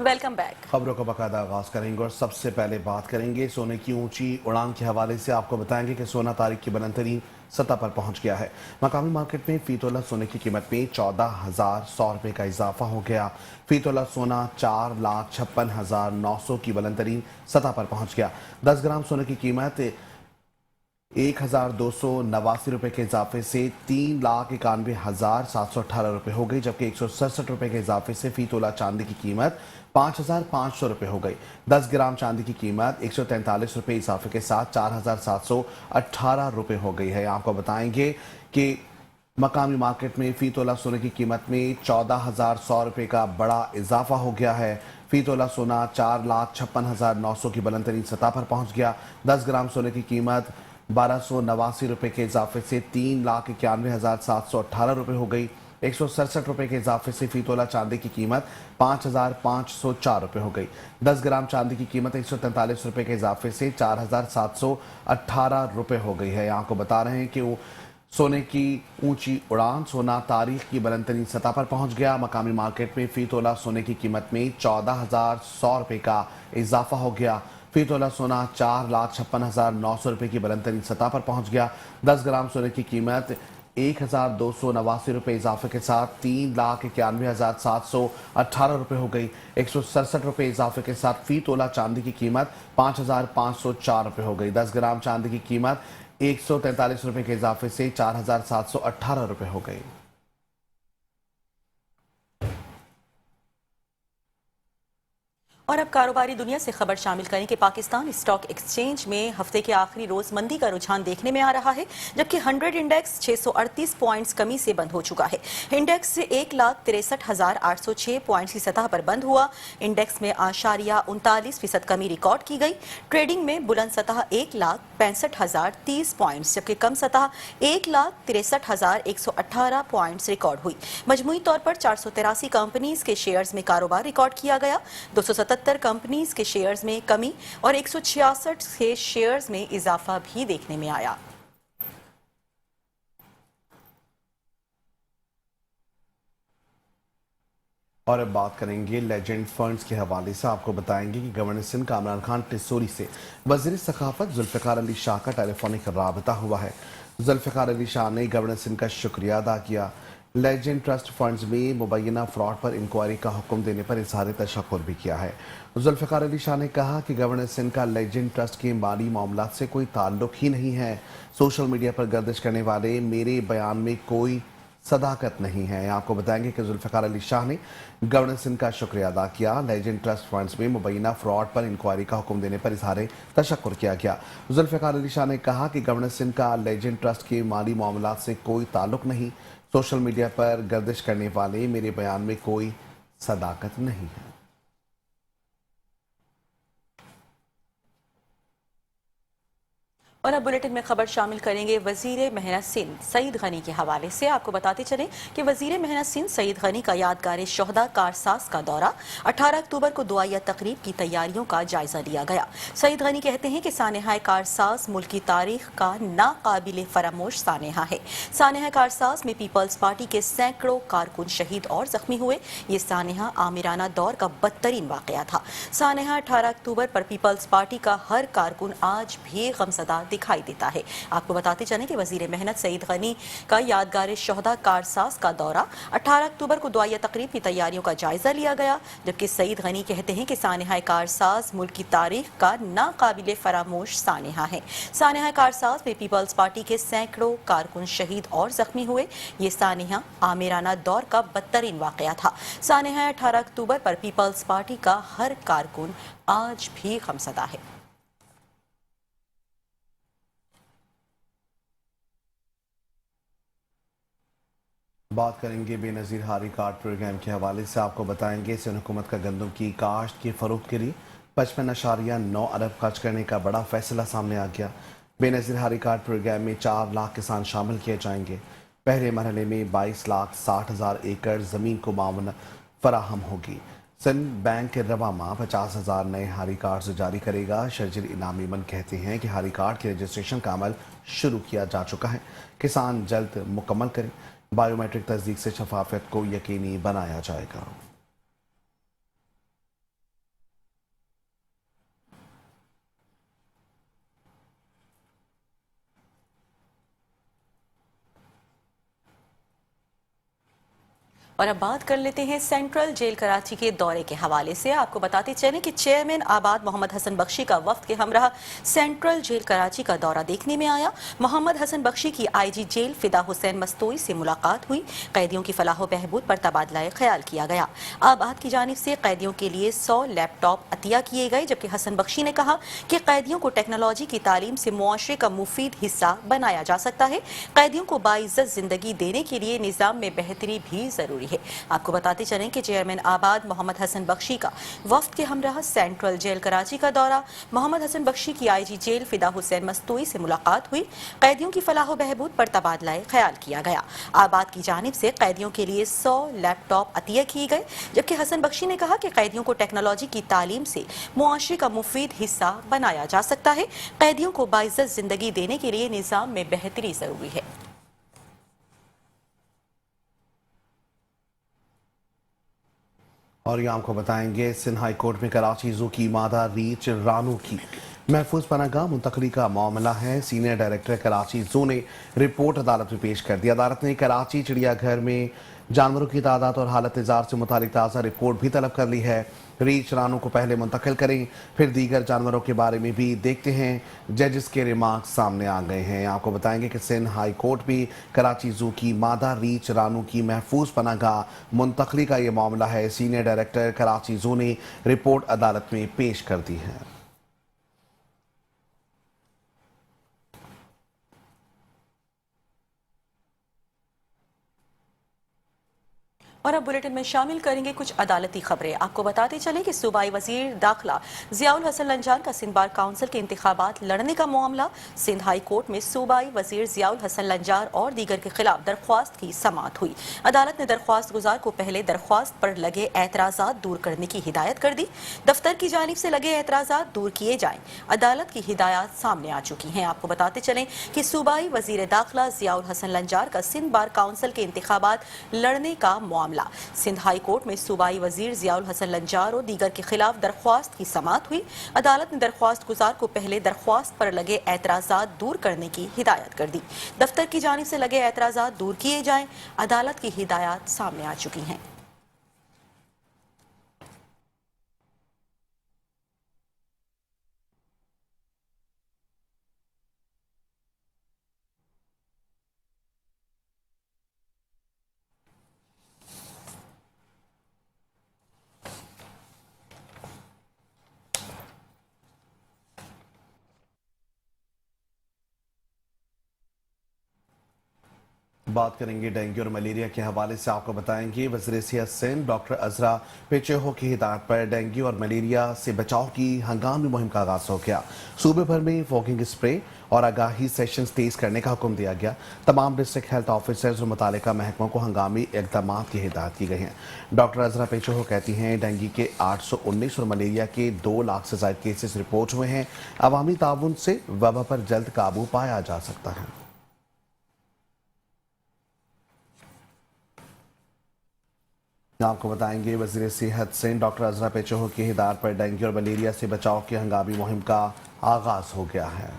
Welcome back. खबरों का बाकायदा आगाज करेंगे और सबसे पहले बात करेंगे सोने की ऊंची उड़ान के हवाले से। आपको बताएंगे कि सोना तारीख की बुलंद तरीन सतह पर पहुंच गया है। मकामी मार्केट में फी तोला सोने की कीमत में 14,100 रुपये का इजाफा हो गया। फी तोला सोना 4,56,900 की बुलंद तरीन सतह पर पहुंच गया। 10 ग्राम सोने की कीमत 1,289 रुपये के इजाफे से 3,91,718 रुपये हो गई, जबकि 167 रुपये के इजाफे से फी तोला चांदी की कीमत 5,500 रुपये हो गई। 10 ग्राम चांदी की कीमत 143 रुपये इजाफे के साथ 4,718 रुपये हो गई है। आपको बताएंगे कि मकामी मार्केट में फी तोला सोने की कीमत में 14,100 रुपये का बड़ा इजाफा हो गया है। फी तोला सोना 4,56,900 की बुलंद तरीन सतह पर पहुंच गया। 10 ग्राम सोने की कीमत 1,289 रुपये के इजाफे से 3,91,718 रुपये हो गई। 167 रुपये के इजाफे से फी तोला चांदी की कीमत 5,504 रुपये हो गई। 10 ग्राम चांदी की कीमत 143 रुपये के इजाफे से 4,718 रुपये हो गई है। आपको बता रहे हैं कि वो सोने की ऊंची उड़ान, सोना तारीख की बुलंद तरीन सतह पर पहुंच गया। मकामी मार्केट में फी तोला सोने की कीमत में 14,100 रुपये का इजाफा हो गया। फी तोला सोना 4,56,900 रुपये की बुलंद तरीन सतह पर पहुंच गया। 10 ग्राम सोने की कीमत 1,289 रुपये इजाफे के साथ 3,91,718 रुपये हो गई। 167 रुपये इजाफे के साथ फी तोला चांदी की कीमत 5,504 रुपये हो गई। 10 ग्राम चांदी की कीमत 143 रुपये के इजाफे से 4,718 रुपये हो गई। और अब कारोबारी दुनिया से खबर शामिल करें कि पाकिस्तान स्टॉक एक्सचेंज में हफ्ते के आखिरी रोज मंदी का रुझान देखने में आ रहा है, जबकि 100 इंडेक्स 638 पॉइंट्स कमी से बंद हो चुका है। इंडेक्स 1,63,806 पॉइंट्स की सतह पर बंद हुआ। इंडेक्स में 0.39% कमी रिकॉर्ड की गई। ट्रेडिंग में बुलंद सतह 1,65,030 पॉइंट्स, जबकि कम सतह 1,63,118 पॉइंट्स रिकॉर्ड हुई। मजमूई तौर पर 483 कंपनीज के शेयर्स में कारोबार रिकॉर्ड किया गया। 277 कंपनीज के शेयर्स में कमी और 166 के शेयर्स में इजाफा भी देखने में आया। और अब बात करेंगे लेजेंड फंड्स के हवाले से। आपको बताएंगे कि गवर्नर सिंध का इमरान खान टिस्सोरी से वजीर सखाफत जुल्फ़िकार अली शाह का टेलीफोनिक राबता हुआ है। जुल्फ़िकार अली शाह ने गवर्नर सिंध का शुक्रिया अदा किया। लेजेंड ट्रस्ट फंड्स में मुबैना फ्रॉड पर इंक्वायरी का हुक्म देने पर इजहार तशक्कुर भी किया है। जुल्फ़िकार अली शाह ने कहा कि गवर्नर सिंध का लेजेंड ट्रस्ट के माली मामलात से कोई ताल्लुक ही नहीं है। सोशल मीडिया पर गर्दिश करने वाले मेरे बयान में कोई सदाकत नहीं है। आपको बताएंगे कि जुल्फ़िकार अली शाह ने गवर्नर सिंध का शुक्रिया अदा किया। लेजेंड ट्रस्ट फंड्स में मुबैना फ्रॉड पर इंक्वायरी का हुक्म देने पर इजहार तशक्कुर किया गया। जुल्फ़िकार अली शाह ने कहा कि गवर्नर सिंध का लेजेंड ट्रस्ट के माली मामलात से कोई ताल्लुक नहीं। सोशल मीडिया पर गर्दिश करने वाले मेरे बयान में कोई सदाकत नहीं है। और अब बुलेटिन में खबर शामिल करेंगे वजीर मेहनत सिंध सईद गनी के हवाले से। आपको बताते चलें कि वजीर मेहनत सिंध सईद गनी का यादगार शोहदा कारसाज का दौरा 18 अक्टूबर को दुआया तकरीब की तैयारियों का जायजा लिया गया। सईद गनी कहते हैं कि सानेहा कारसाज मुल्क की तारीख का नाकाबिल फरामोश सानेहा है। सानेहा कारसाज में पीपल्स पार्टी के सैकड़ों कारकुन शहीद और जख्मी हुए। ये सानेहा आमिराना दौर का बदतरीन वाकया था। सानेहा 18 अक्टूबर पर पीपल्स पार्टी का हर कारकुन आज भी गमजदा दिखाई देता है। आपको बताते चलें कि वजीर मेहनत सईद गनी का यादगार शोहदा कारसाज का दौरा 18 अक्टूबर को दुआया तकरीब की तैयारियों का जायजा लिया गया, जबकि सईद गनी कहते हैं कि सानेहा कारसाज मुल्क की तारीख का नाकाबिल फरामोश सानेहा है। सानेहा कारसाज में पीपल्स पार्टी के सैकड़ों कारकुन शहीद और जख्मी हुए। ये सानेहा आमिराना दौर का बदतरीन वाकया था। सानेहा 18 अक्टूबर पर पीपल्स पार्टी का हर कारकुन आज भी गमजदा है। बात करेंगे बेनज़ीर हारी कार्ड प्रोग्राम के हवाले से। आपको बताएंगे सिंध हुकूमत का गंदम की काश्त के फ़रोग के लिए 55.9 अरब खर्च करने का बड़ा फैसला सामने आ गया। बेनज़ीर हारी कार्ड प्रोग्राम में 4 लाख किसान शामिल किए जाएंगे। पहले मरहले में 22,60,000 एकड़ ज़मीन को मावन फराहम होगी। सिंध बैंक रवामा 50,000 नए हारी कार्ड जारी करेगा। शर्जिल इनामी मन कहते हैं कि हारी कार्ड के रजिस्ट्रेशन का अमल शुरू किया जा चुका है। किसान जल्द मुकम्मल करें। बायोमेट्रिक तस्दीक से शफाफियत को यकीनी बनाया जाएगा। और अब बात कर लेते हैं सेंट्रल जेल कराची के दौरे के हवाले से। आपको बताते चलें कि चेयरमैन आबाद मोहम्मद हसन बख्शी का वफ्द के हमरा सेंट्रल जेल कराची का दौरा देखने में आया। मोहम्मद हसन बख्शी की आईजी जेल फिदा हुसैन मस्तोई से मुलाकात हुई। कैदियों की फलाह बहबूद पर तबादला ख्याल किया गया। आबाद की जानिब से कैदियों के लिए 100 लैपटॉप अतिया किए गए, जबकि हसन बख्शी ने कहा कि कैदियों को टेक्नोलॉजी की तालीम से मुआशरे का मुफीद हिस्सा बनाया जा सकता है। कैदियों को बाइज्जत जिंदगी देने के लिए निज़ाम में बेहतरी भी जरूरी है। आपको बताते चलें कि चेयरमैन आबाद मोहम्मद हसन बख्शी का वफ्द के हमरा सेंट्रल जेल कराची का दौरा। मोहम्मद हसन बख्शी की आईजी जेल फिदा हुसैन मस्तोई से मुलाकात हुई। कैदियों की फलाह बहबूद पर तबादला ख्याल किया गया। आबाद की जानिब से कैदियों के लिए 100 लैपटॉप अतिया किए गए, जबकि हसन बख्शी ने कहा कि कैदियों को टेक्नोलॉजी की तालीम से मुआशरे का मुफीद हिस्सा बनाया जा सकता है। कैदियों को बाइज्जत जिंदगी देने के लिए निज़ाम में बेहतरी जरूरी है। और ये आपको बताएंगे सिंध हाई कोर्ट में कराची जू की मादा रीच रानू की महफूज पनाहगाह मुंतकली का मामला है। सीनियर डायरेक्टर कराची जू ने रिपोर्ट अदालत में पेश कर दी। अदालत ने कराची चिड़ियाघर में जानवरों की तादाद और हालत इजार से मुतालिक ताज़ा रिपोर्ट भी तलब कर ली है। रीच रानू को पहले मुंतकिल करें, फिर दीगर जानवरों के बारे में भी देखते हैं। जजेस के रिमार्क सामने आ गए हैं। आपको बताएंगे कि सिंध हाई कोर्ट भी कराची जू की मादा रीच रानू की महफूज पनाहगाह मुंतकली का ये मामला है। सीनियर डायरेक्टर कराची जू ने रिपोर्ट अदालत में पेश कर दी है। और अब बुलेटिन में शामिल करेंगे कुछ अदालती खबरें। आपको बताते चलें कि सूबाई वजीर दाखिला जियाउल हसन लंजान का सिंध बार काउंसिल के इंतखाबात लड़ने का मामला। सिंध हाई कोर्ट में सूबाई वजीर जियाउल हसन लंजार और दीगर के खिलाफ दरख्वास्त की समाअत हुई। अदालत ने दरख्वास्त गुजार को पहले दरख्वास्त पर लगे एतराज़ात दूर करने की हिदायत कर दी। दफ्तर की जानिब से लगे एतराज़ात दूर किए जाएं। अदालत की हिदायत सामने आ चुकी हैं। आपको बताते चलें कि सूबाई वजीर दाखिला जियाउल हसन लंजार का सिंध बार काउंसिल के इंतखाबात लड़ने का मामला सिंध हाई कोर्ट में सूबाई वजीर जियाउल हसन लंजार और दीगर के खिलाफ दरख्वास्त की समाअत हुई। अदालत ने दरख्वास्त गुजार को पहले दरख्वास्त पर लगे एतराज़ात दूर करने की हिदायत कर दी। दफ्तर की जानिब से लगे एतराज़ात दूर किए जाएं। अदालत की हिदायत सामने आ चुकी हैं। बात करेंगे डेंगू और मलेरिया के हवाले से। आपको बताएंगे वज़ीर सेहत सिंध डॉक्टर अजरा पेचेहो की हिदायत पर डेंगू और मलेरिया से बचाव की हंगामी मुहिम का आगाज हो गया। सूबे भर में फॉगिंग स्प्रे और आगाही सेशन तेज करने का हुक्म दिया गया। तमाम डिस्ट्रिक्ट हेल्थ ऑफिसर्स और मुतालिका महकमों को हंगामी इक़दाम की हिदायत की गई है। डॉक्टर अजरा पेचेहो कहती हैं डेंगू के 819 और मलेरिया के 2 लाख से ज़ायद केसेस रिपोर्ट हुए हैं। अवामी ताउन से वबा पर जल्द काबू पाया जा सकता है। आपको बताएंगे वज़ीर सेहत सिंध डॉक्टर अजरा पेचेहो की हिदायत पर डेंगू और मलेरिया से बचाव की हंगामी मुहिम का आगाज हो गया है।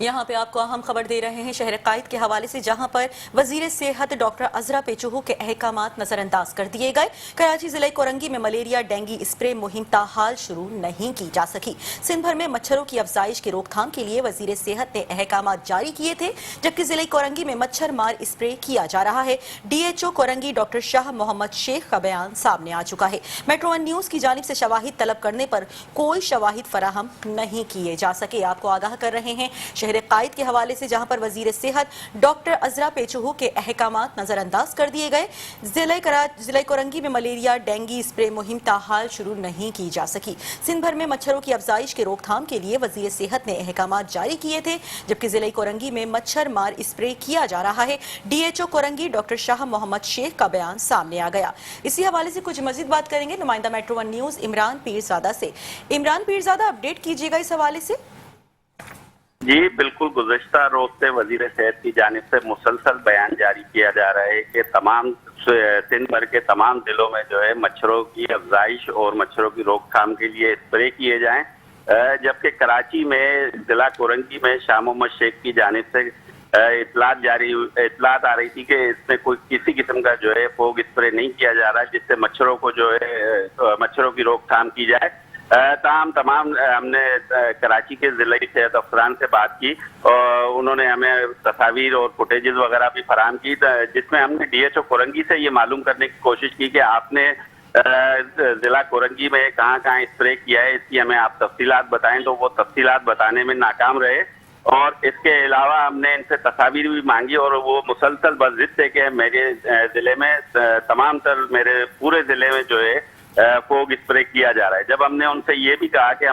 यहाँ पे आपको अहम खबर दे रहे हैं शहर कायद के हवाले से, जहाँ पर वजीर सेहत डॉक्टर अजरा पेचूहू के अहकामात नजरअंदाज कर दिए गए। कराची जिले कोरंगी में मलेरिया डेंगू स्प्रे मुहिम ताहाल शुरू नहीं की जा सकी। सिंध भर में मच्छरों की अफजाइश की रोकथाम के लिए वजीर सेहत ने अहकामात जारी किए थे, जबकि जिले कोरंगी में मच्छर मार स्प्रे किया जा रहा है। DHO कोरंगी डॉक्टर शाह मोहम्मद शेख का बयान सामने आ चुका है। मेट्रो 1 न्यूज की जानिब से शवाहिद तलब करने पर कोई शवाहिद फराहम नहीं किए जा सके। आपको आगाह कर रहे हैं शहर कायद के हवाले से, जहां पर वजीर सेहत डॉक्टर अजरा पेचूहू के अहकामात नजरअंदाज कर दिए गए। जिले कोरंगी में मलेरिया डेंगू स्प्रे मुहिम ताहाल शुरू नहीं की जा सकी। सिंध भर में मच्छरों की अफजाइश के रोकथाम के लिए वजीर सेहत ने अहकामात जारी किए थे, जबकि जिले कोरंगी में मच्छर मार स्प्रे किया जा रहा है। DHO कोरंगी डॉक्टर शाह मोहम्मद शेख का बयान सामने आ गया। इसी हवाले से कुछ मजीद बात करेंगे नुमाइंदा मेट्रो 1 न्यूज इमरान पीरजादा से। इमरान पीरजादा, अपडेट कीजिएगा इस हवाले से। जी बिल्कुल, गुज़िश्ता रोज से वज़ीर सेहत की जानिब से मुसलसल बयान जारी किया जा रहा है कि तमाम सिंध भर के तमाम जिलों में जो है मच्छरों की अफजाइश और मच्छरों की रोकथाम के लिए स्प्रे किए जाएं। जबकि कराची में जिला कोरंगी में शाह मोहम्मद शेख की जानिब से इतलात आ रही थी कि इसमें कोई किसी किस्म का जो है फोग स्प्रे नहीं किया जा रहा है, जिससे मच्छरों को जो है मच्छरों की रोकथाम की जाए। तमाम हमने कराची के जिले सेहत अफसरान से बात की और उन्होंने हमें तस्वीर और फुटेजेस वगैरह भी फराहम की, जिसमें हमने DHO कोरंगी से ये मालूम करने की कोशिश की कि आपने जिला कोरंगी में कहाँ कहाँ स्प्रे किया है, इसकी हमें आप तफसीलात बताएं। तो वो तफसीलात बताने में नाकाम रहे और इसके अलावा हमने इनसे तस्वीर भी मांगी और वो मुसलसल बस जिद थे कि मेरे जिले में तमाम तर मेरे पूरे जिले में जो है फोग स्प्रे किया जा रहा है। जब हमने उनसे ये भी कहा कि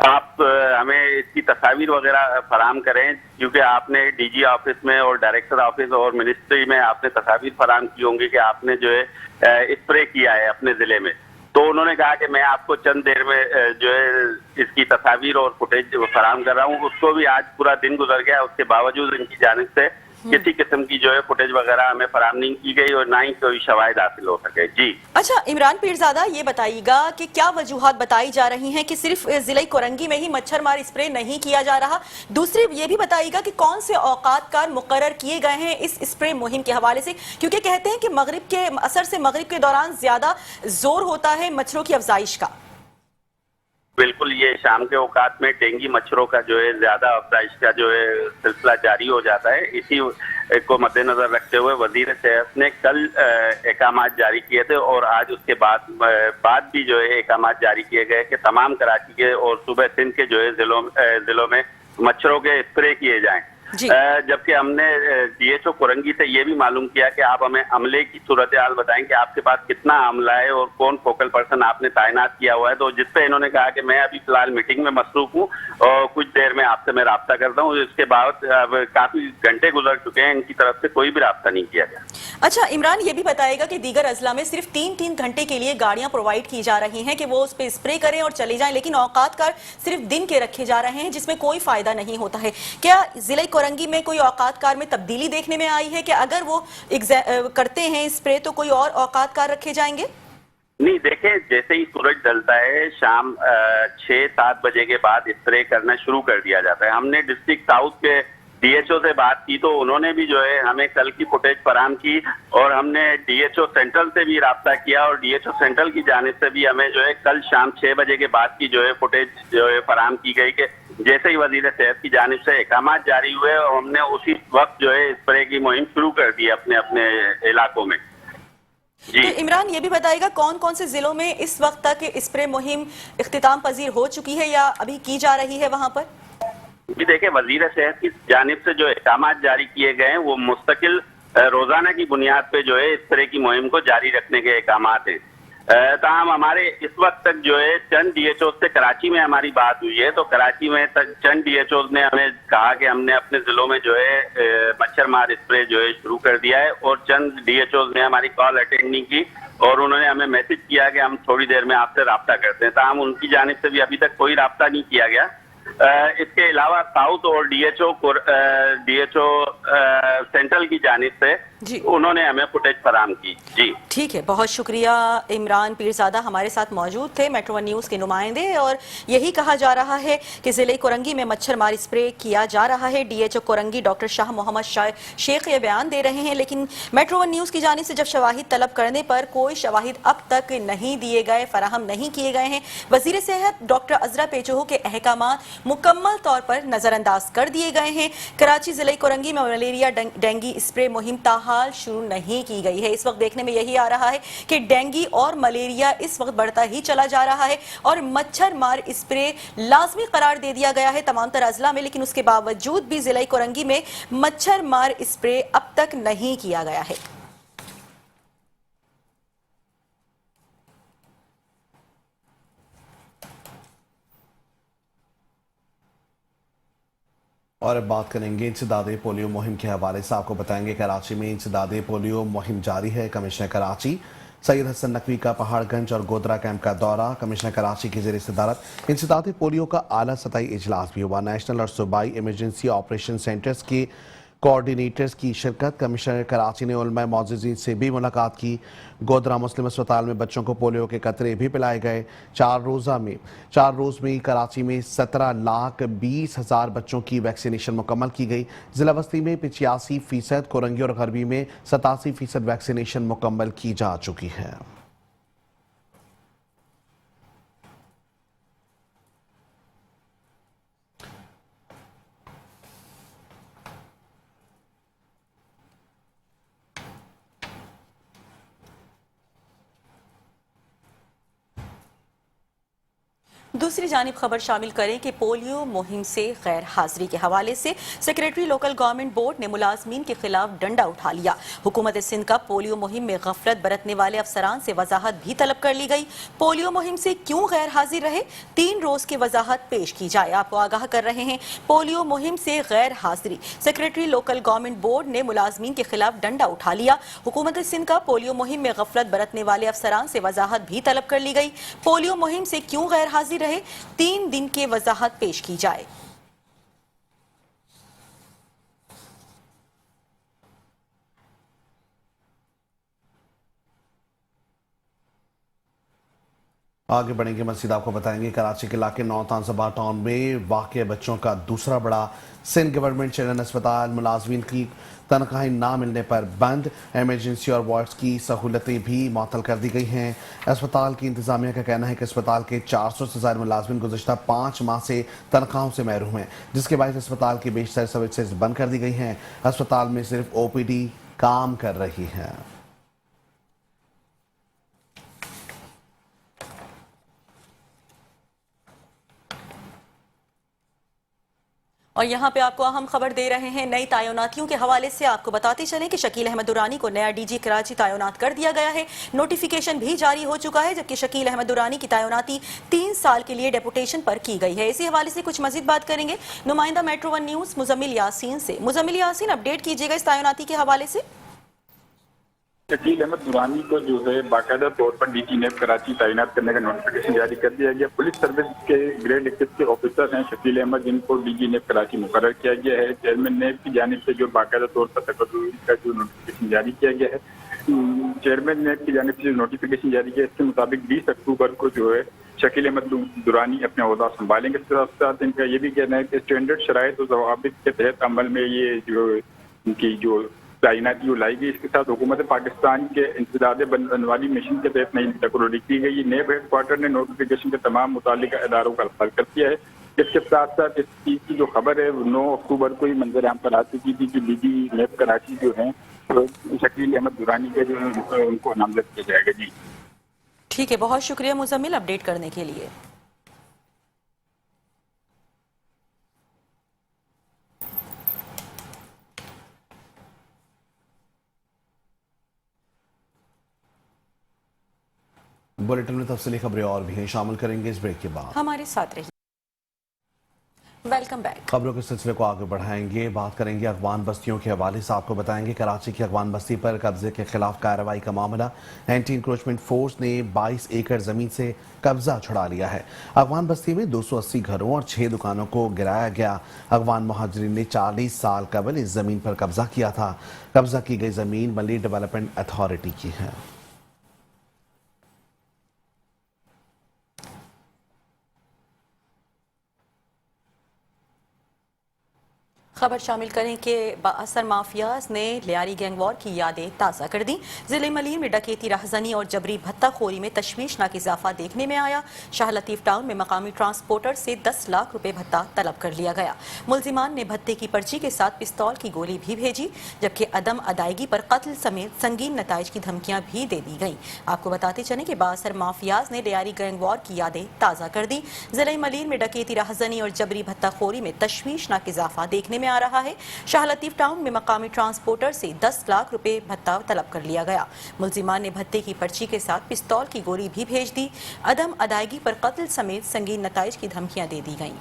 आप हमें इसकी तस्वीर वगैरह फराहम करें, क्योंकि आपने DG ऑफिस में और डायरेक्टर ऑफिस और मिनिस्ट्री में आपने तस्वीर फराहम की होंगी कि आपने जो है स्प्रे किया है अपने जिले में, तो उन्होंने कहा कि मैं आपको चंद देर में जो है इसकी तस्वीर और फुटेज फराहम कर रहा हूँ। उसको भी आज पूरा दिन गुजर गया, उसके बावजूद इनकी जानिब से किसी किस्म की जो है फुटेज वगैरह हमें फराहम नहीं की गई और ना ही कोई शवाहिद हासिल हो सके। जी अच्छा, इमरान पीरजादा, ये बताइएगा कि क्या वजूहात बताई जा रही हैं कि सिर्फ जिले कोरंगी में ही मच्छर मार स्प्रे नहीं किया जा रहा? दूसरी ये भी बताइएगा कि कौन से औकातकार मुकर्रर किए गए हैं इस स्प्रे मुहिम के हवाले से, क्योंकि कहते हैं कि मगरिब के असर से मगरिब के दौरान ज्यादा जोर होता है मच्छरों की अफजाइश का। बिल्कुल, ये शाम के औकात में डेंगू मच्छरों का जो है ज्यादा अफजाइश का जो है सिलसिला जारी हो जाता है। इसी को मद्देनजर रखते हुए वजीर सेहत ने कल अहकाम जारी किए थे और आज उसके बाद भी जो है अहकाम जारी किए गए कि तमाम कराची के और सूबे सिंध के जो है जिलों में मच्छरों के स्प्रे किए जाएं। जबकि हमने DHO कोरंगी से ये भी मालूम किया कि आप हमें अमले की सूरत हाल बताएं कि आपके पास कितना अमला है और कौन फोकल पर्सन आपने तैनात किया हुआ है। तो जिसपे इन्होंने कहा कि मैं अभी फिलहाल मीटिंग में मसरूफ हूँ और कुछ देर में आपसे मैं राब्ता करता हूँ। इसके बाद अब काफी घंटे गुजर चुके हैं, इनकी तरफ से कोई भी राब्ता नहीं किया गया। अच्छा इमरान, ये भी बताएगा कि दीगर अजला में सिर्फ 3-3 घंटे के लिए गाड़ियां प्रोवाइड की जा रही हैं कि वो उस पर स्प्रे करें और चले जाएं, लेकिन औकातकार सिर्फ दिन के रखे जा रहे हैं जिसमें कोई फायदा नहीं होता है। क्या जिले कोरंगी में कोई औकातकार में तब्दीली देखने में आई है कि अगर वो करते हैं स्प्रे तो कोई और औकातकार रखे जाएंगे? नहीं, देखें, जैसे ही सूरज ढलता है शाम 6-7 बजे के बाद स्प्रे करना शुरू कर दिया जाता है। हमने डिस्ट्रिक्ट साउथ के DHO से बात की तो उन्होंने भी जो है हमें कल की फुटेज फराहम की और हमने DHO सेंट्रल से भी राब्ता किया और DHO सेंट्रल की जानिब से भी हमें जो है कल शाम 6 बजे के बाद की जो है फुटेज जो है फराहम की गई कि जैसे ही वजीर सेहत की जानिब से अहकाम जारी हुए और हमने उसी वक्त जो है स्प्रे की मुहिम शुरू कर दी अपने अपने इलाकों में। जी तो इमरान, ये भी बताएगा कौन कौन से जिलों में इस वक्त तक स्प्रे मुहिम इख्तिताम पजीर हो चुकी है या अभी की जा रही है वहां पर? जी देखिए, वजीर सेहत की जानिब से जो अहकाम जारी किए गए हैं वो मुस्तकिल रोजाना की बुनियाद पे जो है स्प्रे की मुहिम को जारी रखने के अहकाम हैं। ताहम हमारे इस वक्त तक जो है चंद DHO से कराची में हमारी बात हुई है तो कराची में तक चंद DHO ने हमें कहा कि हमने अपने जिलों में जो है मच्छर मार स्प्रे जो है शुरू कर दिया है और चंद DHO ने हमारी कॉल अटेंड नहीं की और उन्होंने हमें मैसेज किया कि हम थोड़ी देर में आपसे राब्ता करते हैं। ताहम उनकी जानिब से भी अभी तक कोई राब्ता नहीं किया गया। इसके अलावा साउथ और DHO सेंट्रल की जानिब से उन्होंने हमें फुटेज फराहम की। जी ठीक है, बहुत शुक्रिया। इमरान पीरजादा हमारे साथ मौजूद थे, मेट्रो वन न्यूज़ के नुमाइंदे, और यही कहा जा रहा है कि जिले कोरंगी में मच्छर मार स्प्रे किया जा रहा है। DHO कोरंगी डॉक्टर शाह मोहम्मद शेख ये बयान दे रहे हैं, लेकिन मेट्रो वन न्यूज़ की जानिब से जब शवाहिद तलब करने पर कोई शवाहिद अब तक नहीं दिए गए, फराहम नहीं किए गए हैं। वजीर सेहत डॉक्टर अजरा पेचोहो के अहकामात मुकम्मल तौर पर नजरअंदाज कर दिए गए हैं। कराची जिले कोरंगी में मलेरिया डेंगू स्प्रे मुहिम हाल शुरू नहीं की गई है। इस वक्त देखने में यही आ रहा है कि डेंगू और मलेरिया इस वक्त बढ़ता ही चला जा रहा है और मच्छर मार स्प्रे लाजमी करार दे दिया गया है तमाम तर अजला में, लेकिन उसके बावजूद भी जिला कोरंगी में मच्छर मार स्प्रे अब तक नहीं किया गया है। और अब बात करेंगे इंसदादे पोलियो मुहिम के हवाले से। आपको बताएंगे कराची में इंसदादे पोलियो मुहिम जारी है। कमिश्नर कराची सैयद हसन नकवी का पहाड़गंज और गोदरा कैंप का दौरा, कमिश्नर कराची की जेर सदारत इंसदाद पोलियो का आला सतही इजलास भी हुआ। नेशनल और सूबाई इमरजेंसी ऑपरेशन सेंटर्स के कोऑर्डिनेटर्स की शिरकत। कमिश्नर कराची ने उलमा मौजूदीन से भी मुलाकात की। गोदरा मुस्लिम अस्पताल में बच्चों को पोलियो के कतरे भी पिलाए गए। 4 रोज में कराची में 17,20,000 बच्चों की वैक्सीनेशन मुकम्मल की गई। जिला बस्ती में 85%, कोरंगी और गरबी में 87% वैक्सीनेशन मुकम्मल की जा चुकी है। दूसरी जानिब खबर शामिल करें कि पोलियो मुहिम से गैर हाजिरी के हवाले से सेक्रेटरी लोकल गवर्नमेंट बोर्ड ने मुलाजमीन के खिलाफ डंडा उठा लिया। हुकूमत सिंध का पोलियो मुहिम में गफलत बरतने वाले अफसरान से वजाहत भी तलब कर ली गई। पोलियो मुहिम से क्यों गैर हाजिर रहे, 3 रोज की वजाहत पेश की जाए। आपको आगाह कर रहे हैं, पोलियो मुहिम से गैर हाजिरी, सेक्रेटरी लोकल गवर्नमेंट बोर्ड ने मुलाजमीन के खिलाफ डंडा उठा लिया। हुकूमत सिंध का पोलियो मुहिम में गफलत बरतने वाले अफसरान से वजाहत भी तलब कर ली गई। पोलियो मुहिम से क्यों गैर हाजिर रहे, 3 दिन की वजाहत पेश की जाए। आगे बढ़ेंगे, मजीद आपको बताएंगे कराची के इलाके नौ तांसबा टाउन में वाक़ बच्चों का दूसरा बड़ा सिंध गवर्नमेंट चिल्ड्रन अस्पताल मुलाजमीन की तनख्वाहें ना मिलने पर बंद। इमरजेंसी और वार्ड्स की सहूलतें भी मअतल कर दी गई हैं। अस्पताल की इंतजामिया का कहना है कि अस्पताल के 400 से ज़ायद मुलाजमीन गुज़श्ता 5 माह से तनख्वाहों से महरूम हैं, जिसके बायस अस्पताल की बेशतर सर्विसेज बंद कर दी गई हैं। अस्पताल में सिर्फ OPD काम कर रही है। और यहाँ पे आपको अहम खबर दे रहे हैं नई तैनातियों के हवाले से। आपको बताते चलें कि शकील अहमद दुरानी को नया DG कराची तैनात कर दिया गया है। नोटिफिकेशन भी जारी हो चुका है, जबकि शकील अहमद दुरानी की तैनाती 3 साल के लिए डेपुटेशन पर की गई है। इसी हवाले से कुछ मजीद बात करेंगे नुमाइंदा मेट्रो 1 न्यूज़ मुजम्मिल यासीन से। मुजम्मिल यासीन, अपडेट कीजिएगा इस तैनाती के हवाले से। शकील अहमद दुरानी को जो है बाकायदा तौर पर DG नेब कराची तैनात करने का नोटिफिकेशन जारी कर दिया गया। पुलिस सर्विस के ग्रेड 21 के ऑफिसर हैं शकील अहमद, जिनको DG नेब कराची मुकर्रर किया गया है। चेयरमैन नेब की जानिब से जो बाकायदा तौर पर तकर्रुर का जो नोटिफिकेशन जारी किया गया है, चेयरमैन नेब की जानिब से जो नोटिफिकेशन जारी किया, इसके मुताबिक 20 अक्टूबर को जो है शकील अहमद दुरानी अपने ओहदा संभालेंगे। इसके साथ साथ इनका ये भी कहना है कि स्टैंडर्ड शराइत और ज़वाबित के तहत अमल में ये जो इनकी जो तैनाती लाई गई। इसके साथ हुकूमत पाकिस्तान के इंसदाद बनवाली मिशन के तहत नई तकर्रुरी की गई। नेब हेड क्वार्टर ने नोटिफिकेशन के तमाम मुतालिका इदारों का हवाला कर दिया है। इसके साथ साथ इस चीज की जो खबर है 9 अक्टूबर को ही मंजर आम पर आ चुकी थी कि DG नेब कराची जो है तो शकील अहमद दुरानी के जो उनको नामजद किया जाएगा। जी ठीक है, बहुत शुक्रिया मुजम्मिल अपडेट करने के लिए। बुलेटिन में तफसीली खबरें और भी हैं, शामिल करेंगे इस ब्रेक के बाद। हमारे साथ रहिए। Welcome back. खबरों के सिलसिले को आगे बढ़ाएंगे, बात करेंगे अगवान बस्तियों के हवाले से। आपको बताएंगे कराची की अगवान बस्ती पर कब्जे के खिलाफ कार्रवाई का मामला। एंटी इंक्रोचमेंट फोर्स ने 22 एकड़ जमीन से कब्जा छुड़ा लिया है। अगवान बस्ती में 280 घरों और 6 दुकानों को गिराया गया। अगवान महाजरीन ने 40 साल कबल इस जमीन पर कब्जा किया था। कब्जा की गई जमीन मली डेवलपमेंट अथॉरिटी की है। खबर शामिल करें कि बाअसर माफियाज ने लियारी गैंग वॉर की यादें ताज़ा कर दी। जिले मलीर में डकैती, राहजनी और जबरी भत्ताखोरी में तशवीशनाक इजाफा देखने में आया। शाह लतीफ टाउन में मकामी ट्रांसपोर्टर से 10 लाख रुपए भत्ता तलब कर लिया गया। मुलजिमान ने भत्ते की पर्ची के साथ पिस्तौल की गोली भी भेजी, जबकि अदम अदायगी पर कत्ल समेत संगीन नताइज की धमकियां भी दे दी गईं। आपको बताते चलें कि बाअसर माफियाज ने लियारी गैंग वॉर की यादें ताज़ा कर दी। जिले मलीर में डकैती, राहजनी और जबरी भत्ताखोरी में तशवीशनाक इजाफा देखने में आ रहा है। शाह लतीफ टाउन में मकामी ट्रांसपोर्टर से 10 लाख रुपए भत्ता तलब कर लिया गया। मुलजिमान ने भत्ते की पर्ची के साथ पिस्तौल की गोली भी भेज दी। अदम अदायगी पर कत्ल समेत संगीन नताइज की धमकियां दे दी गईं।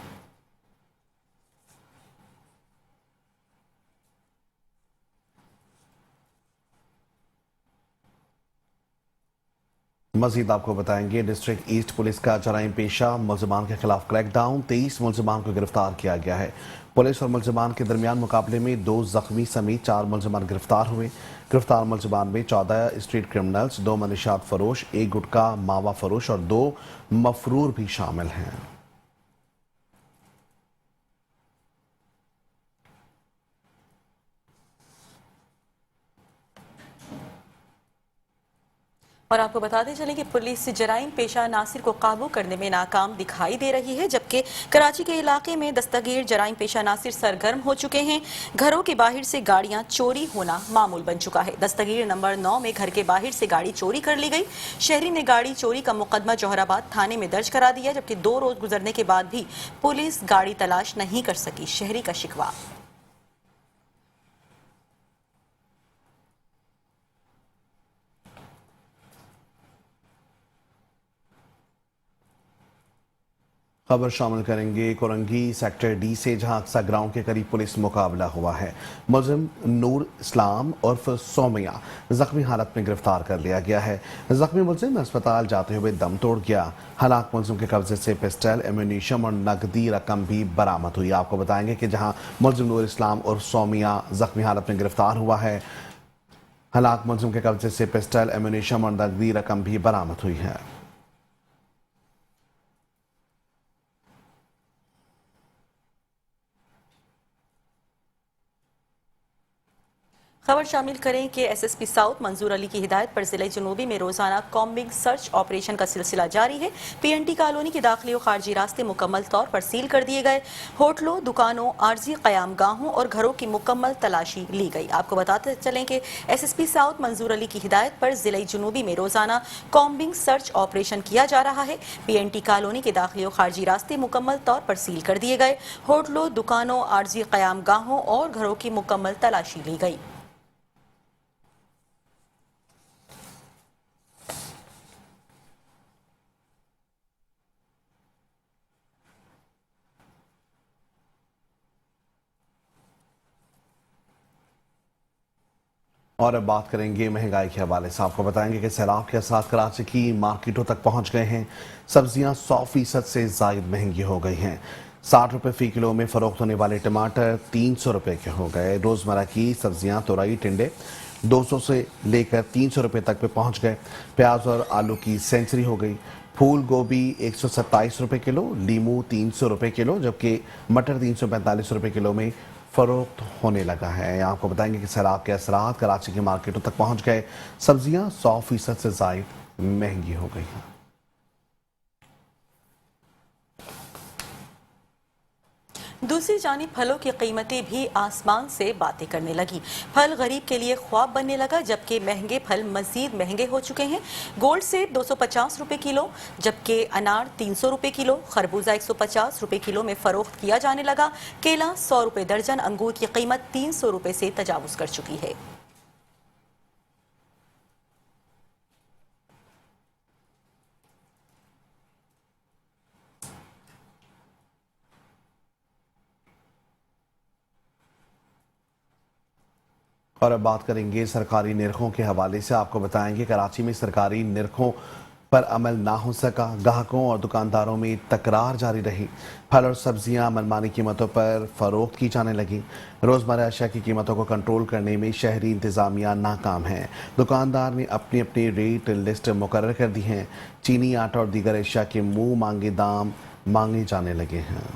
मजीद आपको बताएंगे, डिस्ट्रिक्ट ईस्ट पुलिस का जराइम पेशा मुल्जिमान के खिलाफ क्रैकडाउन, 23 मुल्जिमान को गिरफ्तार किया गया है। पुलिस और मुल्जिमान के दरमियान मुकाबले में 2 जख्मी समेत 4 मुल्जिमान गिरफ्तार हुए। गिरफ्तार मुल्जिमान में 14 स्ट्रीट क्रिमिनल्स, 2 मनशियात फरोश, 1 गुटखा मावा फरोश और 2 मफरूर भी शामिल हैं। और आपको बताते चलें कि पुलिस जराइम पेशा नासिर को काबू करने में नाकाम दिखाई दे रही है, जबकि कराची के इलाके में दस्तगीर जराइम पेशा नासिर सरगर्म हो चुके हैं। घरों के बाहर से गाड़ियां चोरी होना मामूल बन चुका है। दस्तगीर नंबर 9 में घर के बाहर से गाड़ी चोरी कर ली गई। शहरी ने गाड़ी चोरी का मुकदमा जोहराबाद थाने में दर्ज करा दिया, जबकि 2 रोज गुजरने के बाद भी पुलिस गाड़ी तलाश नहीं कर सकी। शहरी का शिकवा। खबर शामिल करेंगे कोरंगी सेक्टर डी से, जहां अक्सा ग्राउंड के करीब पुलिस मुकाबला हुआ है। मुलजिम नूर इस्लाम उर्फ सोमिया जख्मी हालत में गिरफ्तार कर लिया गया है। जख्मी मुलजिम अस्पताल जाते हुए दम तोड़ गया। हलाक मुलजिम के कब्जे से पिस्टल, एम्यूनिशन और नकदी रकम भी बरामद हुई। आपको बताएंगे कि जहां मुलजिम नूर इस्लाम उर्फ सोमिया जख्मी हालत में गिरफ्तार हुआ है, हलाक मुलजिम के कब्जे से पिस्टल, एम्यूनिशन और नकदी रकम भी बरामद हुई है। खबर शामिल करें कि एसएसपी साउथ मंजूर अली की हिदायत पर जिले जनूबी में रोजाना कॉम्बिंग सर्च ऑपरेशन का सिलसिला जारी है। पीएनटी कॉलोनी के दाखिली और खारजी रास्ते मुकम्मल तौर पर सील कर दिए गए। होटलों, दुकानों, आर्जी क़याम गाहों और घरों की मुकम्मल तलाशी ली गई। आपको बताते चलें कि एसएसपी साउथ मंजूर अली की हिदायत पर जिले जनूबी में रोजाना कॉम्बिंग सर्च ऑपरेशन किया जा रहा है। पीएनटी कॉलोनी के दाखिली और खारजी रास्ते मुकम्मल तौर पर सील कर दिए गए। होटलों, दुकानों, आर्जी क़याम गाहों और घरों की मुकम्मल तलाशी ली गई। और अब बात करेंगे महंगाई के हवाले से। आपको बताएंगे कि सैलाब के असरात कराची की मार्केटों तक पहुंच गए हैं। सब्जियां 100% से जायद महंगी हो गई हैं। 60 रुपये फी किलो में फरोख्त होने वाले टमाटर 300 रुपये के हो गए। रोजमर्रा की सब्जियां, तुरई, टिंडे 200 से लेकर 300 रुपये तक पे पहुंच गए। प्याज और आलू की सेंचुरी हो गई। फूल गोभी 127 रुपये किलो, लीमू 300 रुपये किलो, जबकि मटर 345 रुपये किलो में फरोख्त होने लगा है। आपको बताएंगे कि सैलाब के असरात कराची की मार्केटों तक पहुंच गए। सब्जियां 100% से जायद महंगी हो गई हैं। दूसरी जानिब फलों की कीमतें भी आसमान से बातें करने लगी। फल गरीब के लिए ख्वाब बनने लगा, जबकि महंगे फल मजीद महंगे हो चुके हैं। गोल्ड सेब 250 रुपये किलो, जबकि अनार 300 रुपये किलो। खरबूजा 150 रुपये किलो में फरोख्त किया जाने लगा। केला 100 रुपये दर्जन। अंगूर की कीमत 300 रुपये से तजावुज कर चुकी है। और अब बात करेंगे सरकारी निरखों के हवाले से। आपको बताएंगे कराची में सरकारी निरखों पर अमल ना हो सका। ग्राहकों और दुकानदारों में तकरार जारी रही। फल और सब्जियां मनमानी कीमतों पर फरोख्त की जाने लगी। रोज़मर्रा अशिया की कीमतों को कंट्रोल करने में शहरी इंतज़ामिया नाकाम है। दुकानदार ने अपनी अपनी रेट लिस्ट मुकर्रर कर दी हैं। चीनी, आटा और दीगर अशिया के मुँह मांगे दाम मांगे जाने लगे हैं।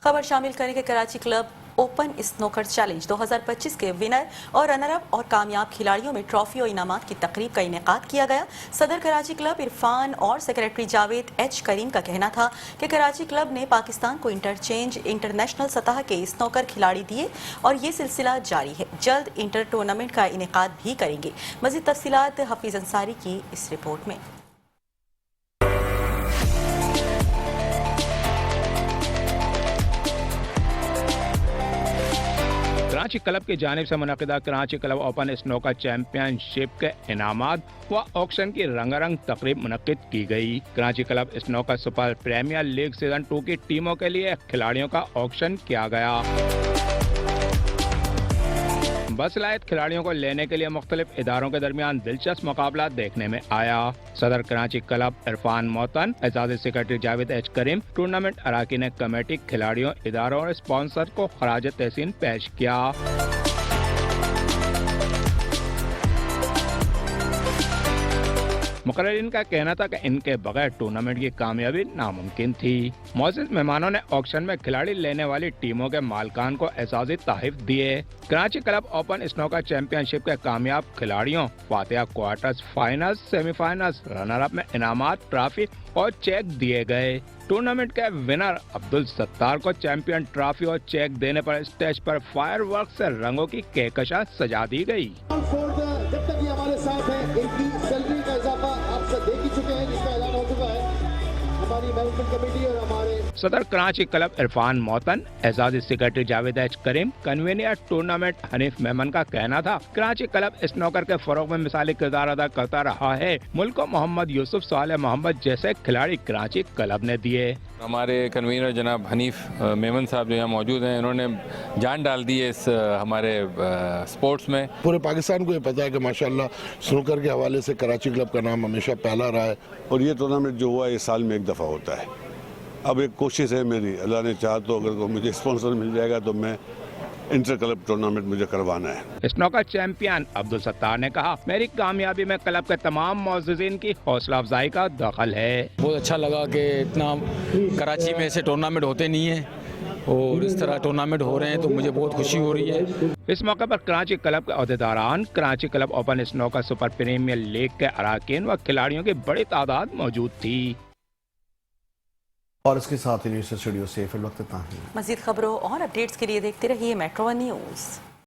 खबर शामिल करें कि Karachi club open snooker challenge 2025 के विनर और रनर अप और कामयाब खिलाड़ियों में ट्रॉफी और इनामात की तकरीब का इनेकाद किया गया। सदर कराची क्लब इरफान और सेक्रेटरी जावेद एच करीम का कहना था कि कराची क्लब ने पाकिस्तान को इंटरनेशनल सतह के स्नोकर खिलाड़ी दिए और ये सिलसिला जारी है। जल्द इंटर टूर्नामेंट का इनेकाद भी करेंगे। मज़ीद तफसीलात हफीज अंसारी की इस रिपोर्ट में। कराची क्लब की जानिब से मुनक़िदा Karachi club open snooker championship के इनामात व ऑक्शन की रंगारंग तकरीब मुनक़िद की गई। Karachi club snooker super premier league season 2 की टीमों के लिए खिलाड़ियों का ऑक्शन किया गया। बसलायत खिलाड़ियों को लेने के लिए मुख्तलिफ इदारों के दरमियान दिलचस्प मुकाबला देखने में आया। सदर कराची क्लब इरफान मोहतन, एजाज़ी secretary Javed H Karim, tournament अराकीन कमेटी, खिलाड़ियों, इदारों और स्पॉन्सर को खराज तहसीन पेश किया। मुकर्रिरीन का कहना था कि इनके बगैर टूर्नामेंट की कामयाबी नामुमकिन थी। मौजूद मेहमानों ने ऑक्शन में खिलाड़ी लेने वाली टीमों के मालिकान को एजाज़ी तहफ़ दिए। Karachi club open snooker championship के कामयाब खिलाड़ियों फातिहा quarters finals, semifinals, runner up में इनामात, ट्रॉफी और चेक दिए गए। टूर्नामेंट के विनर अब्दुल सत्तार को चैंपियन ट्रॉफी और चेक देने पर स्टेज पर फायरवर्क से रंगों की कहकशां सजा दी गई। जब तक ये हमारे साथ है, इनकी सैलरी का इजाफा आप सब देख ही चुके हैं, जिसका ऐलान हो चुका है हमारी मैनेजमेंट कमेटी और हमारे सदर कराची क्लब इरफान मोहतन, एजाज़ी secretary Javed H Karim, convener tournament Hanif Memon का कहना था कराची क्लब स्नूकर के फरोग में मिसाली किरदार अदा करता रहा है। मुल्क को मोहम्मद यूसुफ, साले मोहम्मद जैसे खिलाड़ी कराची क्लब ने दिए। हमारे कन्वीनर जनाब हनीफ मेमन साहब जो यहाँ मौजूद हैं, इन्होंने जान डाल दी है इस हमारे स्पोर्ट्स में। पूरे पाकिस्तान को ये पता है कि माशाल्लाह स्नूकर के हवाले से कराची क्लब का नाम हमेशा पहला रहा है और ये टूर्नामेंट जो हुआ ये साल में एक दफ़ा होता है। अब एक कोशिश है मेरी, अल्लाह ने चाहा तो अगर मुझे स्पॉन्सर मिल जाएगा तो मैं इंटर क्लब टूर्नामेंट मुझे करवाना है। स्नूकर चैंपियन अब्दुल सत्तार ने कहा, मेरी कामयाबी में क्लब के तमाम मौजूदीन की हौसला अफजाई का दखल है। बहुत अच्छा लगा कि इतना कराची में ऐसे टूर्नामेंट होते नहीं है और इस तरह टूर्नामेंट हो रहे हैं तो मुझे बहुत खुशी हो रही है। इस मौके पर कराची क्लब के अहदेदारान, Karachi club open snooker super premier league के अराकीन व खिलाड़ियों की बड़ी तादाद मौजूद थी। और इसके साथ ही न्यूज़ स्टूडियो से फिर वक्त इतना ही। मज़ीद खबरों और अपडेट्स के लिए देखते रहिए मेट्रो वन न्यूज़।